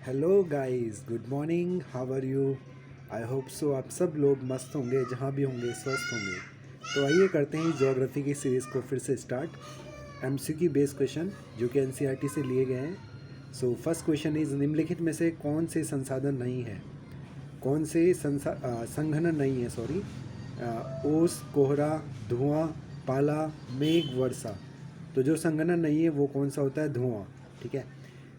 Hello guys, good morning, how are you. I hope so आप सब लोग मस्त होंगे, जहाँ भी होंगे स्वस्थ होंगे। तो आइए करते हैं ज्योग्राफी की सीरीज़ को फिर से स्टार्ट। एमसीक्यू बेस्ड क्वेश्चन जो कि एनसीईआरटी से लिए गए हैं। सो फर्स्ट क्वेश्चन इज, निम्नलिखित में से कौन से संसाधन नहीं है, कौन से संघनन नहीं है, सॉरी। ओस, कोहरा, धुआं, पाला, मेघ, वर्षा। तो जो संघनन नहीं है वो कौन सा होता है? धुआं। ठीक है।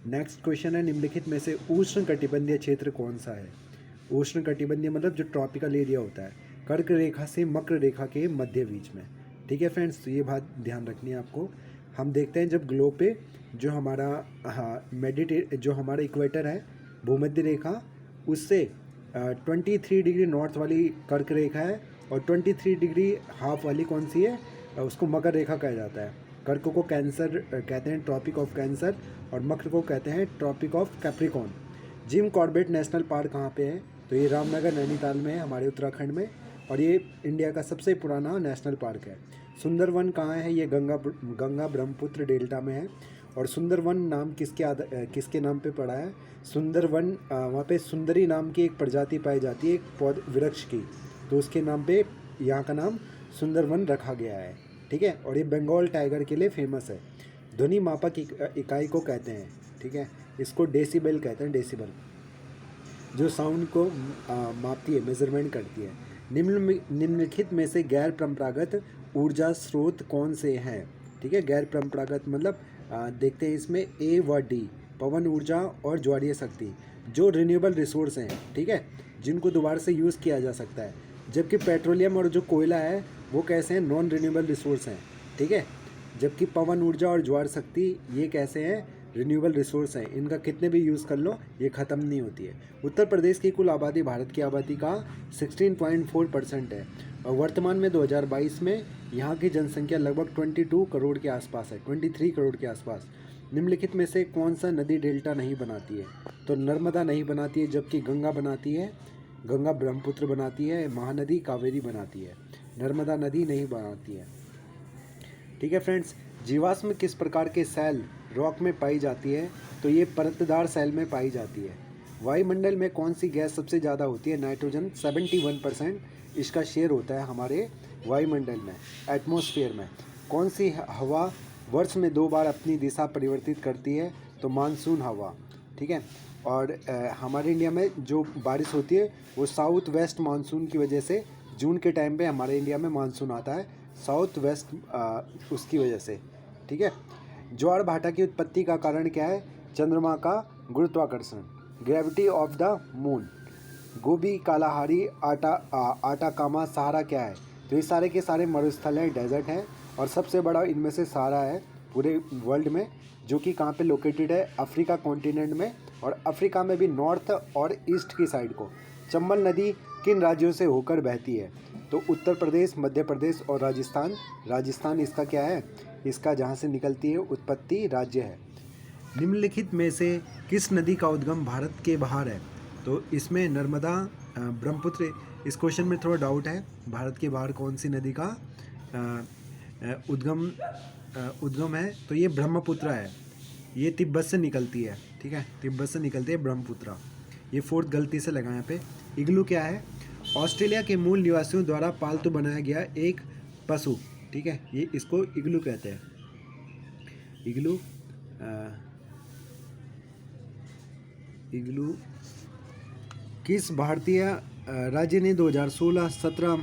नेक्स्ट क्वेश्चन है, निम्नलिखित में से उष्ण कटिबंधीय क्षेत्र कौन सा है? उष्ण कटिबंधीय मतलब जो ट्रॉपिकल एरिया होता है, कर्क रेखा से मकर रेखा के मध्य बीच में। ठीक है फ्रेंड्स, तो ये बात ध्यान रखनी है आपको। हम देखते हैं जब ग्लोब पे जो हमारा जो हमारा इक्वेटर है, भूमध्य रेखा, उससे 23 डिग्री नॉर्थ वाली कर्क रेखा है और 23 डिग्री हाफ वाली कौन सी है? उसको मकर रेखा कहा जाता है। कर्क को कैंसर कहते हैं, ट्रॉपिक ऑफ कैंसर, और मकर को कहते हैं tropic of Capricorn. Jim Corbett National Park कहाँ पे है? तो ये रामनगर नैनीताल में है, हमारे उत्तराखंड में, और ये इंडिया का सबसे पुराना नेशनल पार्क है। सुंदरवन कहाँ है? ये गंगा ब्रह्मपुत्र डेल्टा में है। और सुंदरवन नाम किसके नाम पे पड़ा है? सुंदरवन, वहाँ पे सुंदरी नाम की एक प्रजाति पाई जाती है, एक पौध वृक्ष की, तो उसके नाम पे यहाँ का नाम सुंदरवन रखा गया है। ठीक है। और ये बंगाल टाइगर के लिए फेमस है। ध्वनि मापक इकाई को कहते हैं, ठीक है, इसको डेसिबल कहते हैं, डेसिबल, जो साउंड को मापती है, मेजरमेंट करती है। निम्नलिखित में से गैर परंपरागत ऊर्जा स्रोत कौन से हैं? ठीक है, गैर परंपरागत मतलब देखते हैं इसमें ए व डी, पवन ऊर्जा और ज्वारीय शक्ति, जो रिन्यूएबल रिसोर्स हैं, ठीक है, जिनको दोबारा से यूज़ किया जा सकता है। जबकि पेट्रोलियम और जो कोयला है वो कैसे हैं? नॉन रिन्यूएबल रिसोर्स हैं। ठीक है। जबकि पवन ऊर्जा और ज्वार शक्ति ये कैसे हैं? रिन्यूएबल रिसोर्स हैं। इनका कितने भी यूज़ कर लो ये ख़त्म नहीं होती है। उत्तर प्रदेश की कुल आबादी भारत की आबादी का 16.4% है और वर्तमान में 2022 में यहाँ की जनसंख्या लगभग 22 करोड़ के आसपास है, 23 करोड़ के आसपास। निम्नलिखित में से कौन सा नदी डेल्टा नहीं बनाती है? तो नर्मदा नहीं बनाती है, जबकि गंगा बनाती है, गंगा ब्रह्मपुत्र बनाती है, महानदी कावेरी बनाती है, नर्मदा नदी नहीं बनाती है। ठीक है फ्रेंड्स, जीवाश्म किस प्रकार के सेल रॉक में पाई जाती है? तो ये परतदार सेल में पाई जाती है। वायुमंडल में कौन सी गैस सबसे ज़्यादा होती है? नाइट्रोजन, 71% इसका शेयर होता है हमारे वायुमंडल में, एटमॉस्फेयर में। कौन सी हवा वर्ष में 2 बार अपनी दिशा परिवर्तित करती है? तो मानसून हवा। ठीक है। और हमारे इंडिया में जो बारिश होती है वो साउथ वेस्ट मानसून की वजह से, जून के टाइम पे हमारे इंडिया में मानसून आता है साउथ वेस्ट, उसकी वजह से। ठीक है। ज्वार भाटा की उत्पत्ति का कारण क्या है? चंद्रमा का गुरुत्वाकर्षण, gravity of the moon. Gobi, Kalahari, Atacama, Sahara क्या है? तो ये सारे के सारे मरुस्थल हैं, डेजर्ट हैं, और सबसे बड़ा इनमें से सहारा है पूरे वर्ल्ड में, जो कि कहाँ पे लोकेटेड है? अफ्रीका कॉन्टिनेंट में, और अफ्रीका में भी नॉर्थ और ईस्ट की साइड को। चंबल नदी किन राज्यों से होकर बहती है? तो उत्तर प्रदेश, मध्य प्रदेश और राजस्थान। राजस्थान इसका क्या है? इसका जहाँ से निकलती है उत्पत्ति राज्य है। निम्नलिखित में से किस नदी का उद्गम भारत के बाहर है? तो इसमें नर्मदा, ब्रह्मपुत्र। इस क्वेश्चन में थोड़ा डाउट है, भारत के बाहर कौन सी नदी का उद्गम है? तो ये ब्रह्मपुत्र है, ये तिब्बत से निकलती है। ठीक है, तिब्बत से निकलती है ब्रह्मपुत्र। ये फोर्थ गलती से लगा यहाँ पे। इग्लू क्या है? ऑस्ट्रेलिया के मूल निवासियों द्वारा पालतू बनाया गया एक पशु। ठीक है, ये इसको इग्लू कहते हैं। इग्लू इग्लू किस भारतीय राज्य ने 2016-17,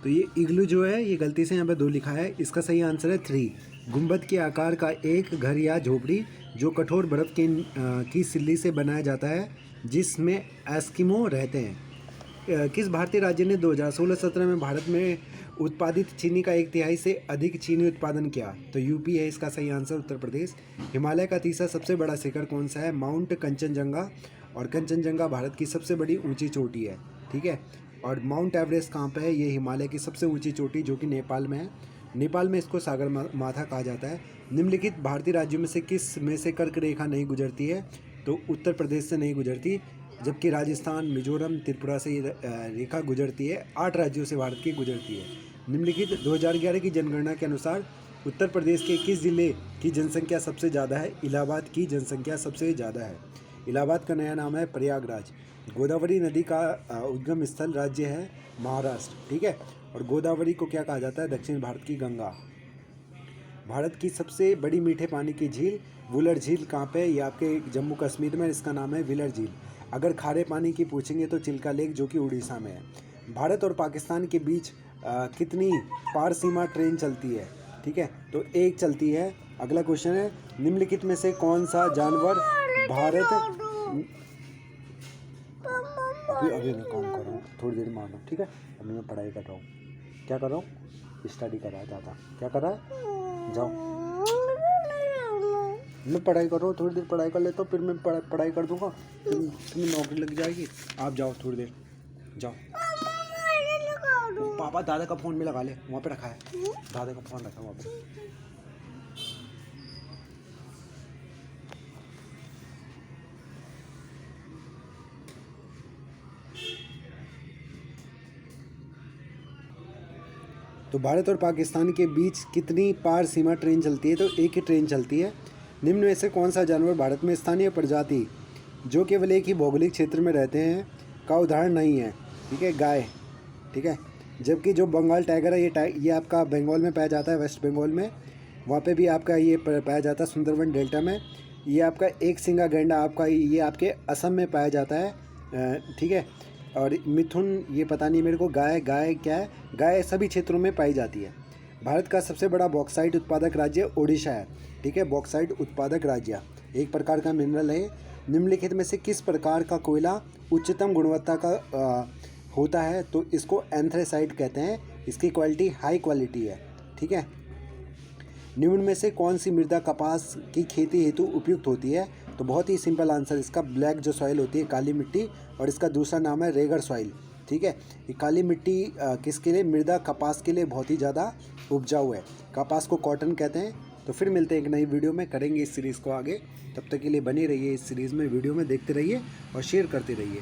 तो ये इग्लू जो है ये गलती से यहाँ पे 2 लिखा है, इसका सही आंसर है 3। गुंबद के आकार का एक घर या झोपड़ी जो कठोर बर्फ की सिल्ली से बनाया जाता है, जिसमें एस्किमो रहते हैं। किस भारतीय राज्य ने 2016-17 में भारत में उत्पादित चीनी का 1/3 से अधिक चीनी उत्पादन किया? तो यूपी है इसका सही आंसर, उत्तर प्रदेश। हिमालय का तीसरा सबसे बड़ा शिखर कौन सा है? माउंट कंचनजंगा, और कंचनजंगा भारत की सबसे बड़ी ऊंची चोटी है। ठीक है। और माउंट एवरेस्ट कहाँ पे है? ये हिमालय की सबसे ऊंची चोटी जो कि नेपाल में है। नेपाल में इसको सागर माथा कहा जाता है। निम्नलिखित भारतीय राज्यों में से किस में से कर्क रेखा नहीं गुजरती है? तो उत्तर प्रदेश से नहीं गुजरती, जबकि राजस्थान, मिजोरम, त्रिपुरा से ये रेखा गुजरती है। 8 राज्यों से भारत की गुजरती है। निम्नलिखित 2011 की जनगणना के अनुसार उत्तर प्रदेश के किस जिले की जनसंख्या सबसे ज़्यादा है? इलाहाबाद की जनसंख्या सबसे ज़्यादा है। इलाहाबाद का नया नाम है प्रयागराज। गोदावरी नदी का उद्गम स्थल राज्य है महाराष्ट्र, ठीक है। और गोदावरी को क्या कहा जाता है? दक्षिण भारत की गंगा। भारत की सबसे बड़ी मीठे पानी की झील वुलर झील कहाँ पे? ये आपके जम्मू कश्मीर में, इसका नाम है विलर झील। अगर खारे पानी की पूछेंगे तो चिल्का लेक, जो कि उड़ीसा में है। भारत और पाकिस्तान के बीच कितनी पार सीमा ट्रेन चलती है? ठीक है, तो एक चलती है। अगला क्वेश्चन है, निम्नलिखित में से कौन सा जानवर भारत अभी मैं काम कर रहा हूँ, थोड़ी देर में आना, ठीक है। अभी मैं पढ़ाई कर रहा हूँ। क्या कर रहा हूँ? स्टडी कर रहा था। क्या कर रहा है? जाओ, मैं पढ़ाई कर रहा हूँ, थोड़ी देर पढ़ाई कर लेता हूँ, फिर मैं पढ़ाई कर दूँगा, तुम्हें नौकरी लग जाएगी। आप जाओ, थोड़ी देर जाओ। पापा दादा का फ़ोन में लगा ले, वहाँ पे रखा है, दादा का फ़ोन रखा है वहाँ पे। तो भारत और पाकिस्तान के बीच कितनी पार सीमा ट्रेन चलती है? तो एक ही ट्रेन चलती है। निम्न में से कौन सा जानवर भारत में स्थानीय प्रजाति जो केवल एक ही भौगोलिक क्षेत्र में रहते हैं का उदाहरण नहीं है? ठीक है, गाय, ठीक है। जबकि जो बंगाल टाइगर है, ये आपका बंगाल में पाया जाता है, वेस्ट बंगाल में, वहाँ पे भी आपका ये पाया जाता है, सुंदरबन डेल्टा में। ये आपका एक सिंगा गैंडा आपका ये आपके असम में पाया जाता है, ठीक है। और मिथुन ये पता नहीं मेरे को। गाय क्या है? गाय सभी क्षेत्रों में पाई जाती है। भारत का सबसे बड़ा बॉक्साइट उत्पादक राज्य ओडिशा है, ठीक है। बॉक्साइट उत्पादक राज्य एक प्रकार का मिनरल है। निम्नलिखित में से किस प्रकार का कोयला उच्चतम गुणवत्ता का होता है? तो इसको एंथ्रेसाइट कहते हैं। इसकी क्वालिटी हाई क्वालिटी है, ठीक है। निम्न में से कौन सी मृदा कपास की खेती हेतु उपयुक्त होती है? तो बहुत ही सिंपल आंसर इसका, ब्लैक जो सॉइल होती है, काली मिट्टी, और इसका दूसरा नाम है रेगर सॉइल, ठीक है। ये काली मिट्टी किसके लिए? मृदा कपास के लिए बहुत ही ज़्यादा उपजाऊ है। कपास को कॉटन कहते हैं। तो फिर मिलते हैं एक नई वीडियो में, करेंगे इस सीरीज़ को आगे। तब तक के लिए बने रहिए इस सीरीज़ में, वीडियो में देखते रहिए और शेयर करते रहिए।